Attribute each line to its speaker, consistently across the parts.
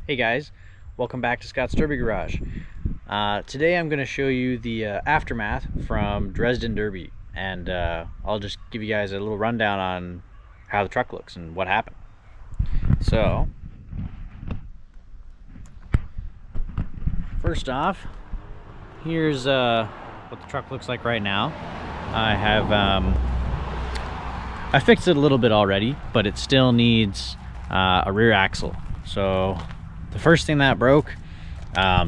Speaker 1: Hey guys, welcome back to Scott's Derby Garage. Today I'm going to show you the aftermath from Dresden Derby, and I'll just give you guys a little rundown on how the truck looks and what happened. So, first off, here's what the truck looks like right now. I fixed it a little bit already, but it still needs a rear axle. So the first thing that broke,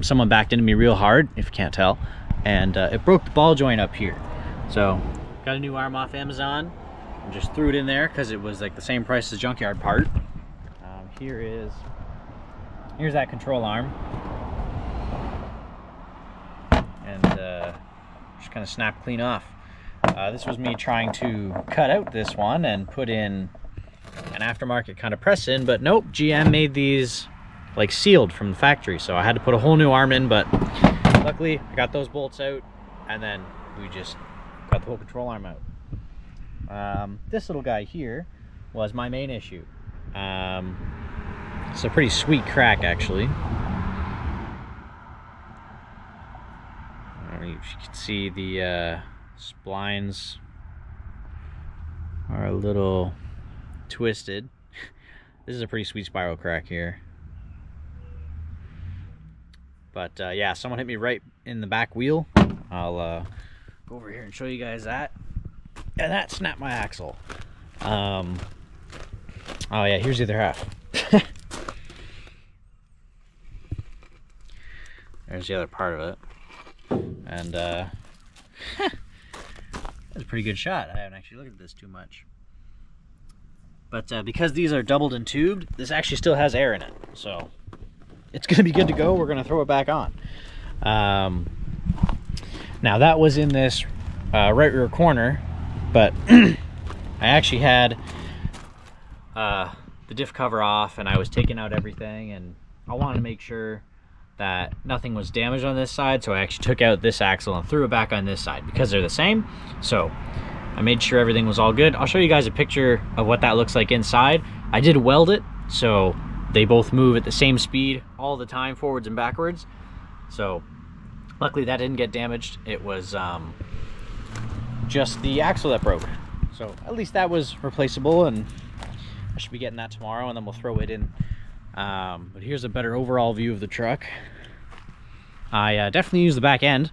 Speaker 1: someone backed into me real hard, if you can't tell, and it broke the ball joint up here. So got a new arm off Amazon and just threw it in there because it was like the same price as junkyard part. Here's that control arm, and just kind of snapped clean off. This was me trying to cut out this one and put in an aftermarket kind of press in, but nope, GM made these like sealed from the factory, so I had to put a whole new arm in. But luckily I got those bolts out, and then we just got the whole control arm out. This little guy here was my main issue. It's a pretty sweet crack, actually. I don't know if you can see the splines are a little twisted. This is a pretty sweet spiral crack here. But yeah, someone hit me right in the back wheel. I'll go over here and show you guys that. And that snapped my axle. Oh yeah, here's the other half. There's the other part of it. And that's a pretty good shot. I haven't actually looked at this too much. But because these are doubled and tubed, this actually still has air in it. So it's going to be good to go. We're going to throw it back on. Now that was in this right rear corner, but I actually had the diff cover off, and I was taking out everything, and I wanted to make sure that nothing was damaged on this side, so I actually took out this axle and threw it back on this side because they're the same. So I made sure everything was all good. I'll show you guys a picture of what that looks like inside. I did weld it, so they both move at the same speed all the time, forwards and backwards. So luckily that didn't get damaged. It was just the axle that broke. So at least that was replaceable, and I should be getting that tomorrow, and then we'll throw it in. But here's a better overall view of the truck. I definitely use the back end.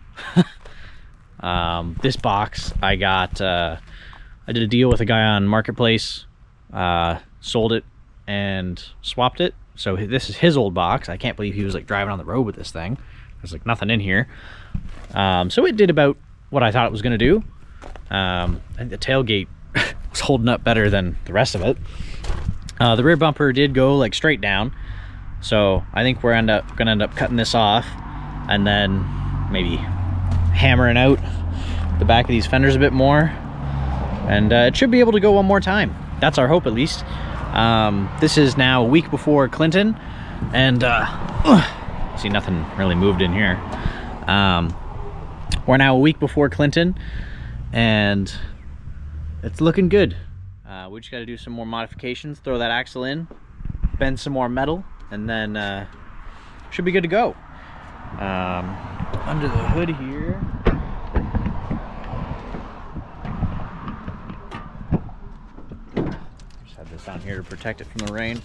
Speaker 1: This box I got, I did a deal with a guy on Marketplace, sold it and swapped it. So this is his old box. I can't believe he was like driving on the road with this thing. There's like nothing in here. So it did about what I thought it was going to do. I think the tailgate was holding up better than the rest of it. The rear bumper did go like straight down. So I think we're gonna end up cutting this off and then maybe hammering out the back of these fenders a bit more, and it should be able to go one more time. That's our hope, at least. This is now a week before Clinton, and see, nothing really moved in here. We're now a week before Clinton, and it's looking good. We just got to do some more modifications, throw that axle in, bend some more metal, and then should be good to go. Under the hood here, just have this down here to protect it from the rain.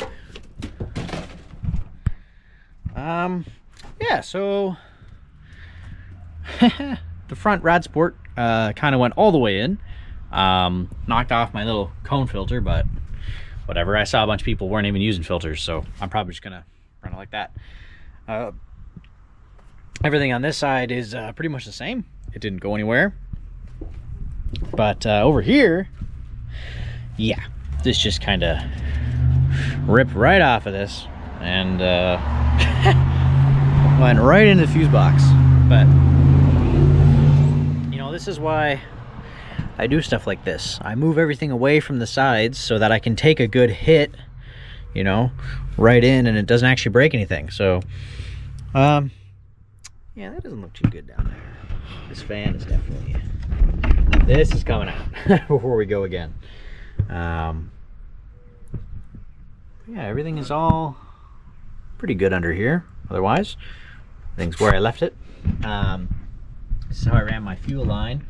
Speaker 1: Yeah, so the front rad sport kind of went all the way in. Knocked off my little cone filter, but whatever. I saw a bunch of people weren't even using filters, so I'm probably just gonna run it like that. Everything on this side is pretty much the same. It didn't go anywhere. But over here, yeah, this just kind of ripped right off of this and went right into the fuse box. But you know, this is why I do stuff like this. I move everything away from the sides so that I can take a good hit, you know, right in, and it doesn't actually break anything. So yeah, that doesn't look too good down there. This fan is definitely, this is coming out before we go again. Yeah, everything is all pretty good under here. Otherwise, everything's where I left it. This is how I ran my fuel line.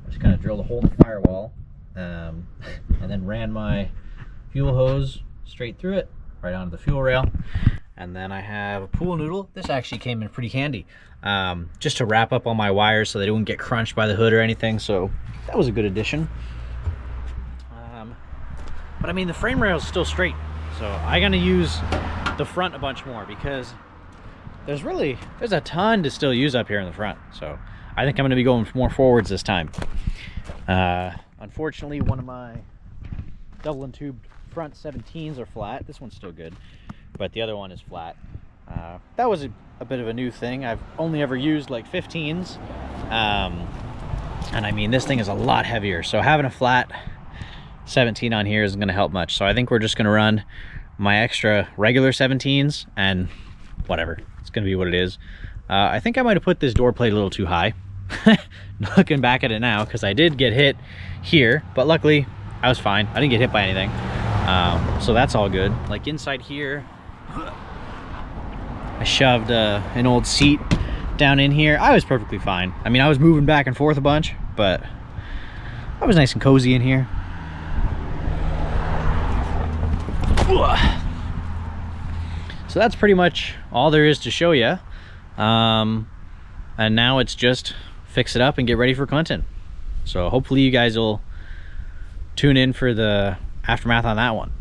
Speaker 1: I just kind of drilled a hole in the firewall, and then ran my fuel hose straight through it, right onto the fuel rail. And then I have a pool noodle. This actually came in pretty handy, just to wrap up all my wires so they don't get crunched by the hood or anything. So that was a good addition. But I mean, the frame rail is still straight, so I'm gonna use the front a bunch more because there's a ton to still use up here in the front. So I think I'm gonna be going more forwards this time. Unfortunately, one of my double and tubed front 17s are flat. This one's still good, but the other one is flat. That was a bit of a new thing. I've only ever used like 15s, and I mean, this thing is a lot heavier, so having a flat 17 on here isn't going to help much. So I think we're just going to run my extra regular 17s, and whatever, it's going to be what it is. I think I might have put this door plate a little too high. Looking back at it now, because I did get hit here, but luckily I was fine. I didn't get hit by anything, so that's all good. Like inside here, I shoved an old seat down in here. I was perfectly fine. I mean, I was moving back and forth a bunch, but I was nice and cozy in here. So that's pretty much all there is to show you, and now it's just fix it up and get ready for Clinton. So hopefully you guys will tune in for the aftermath on that one.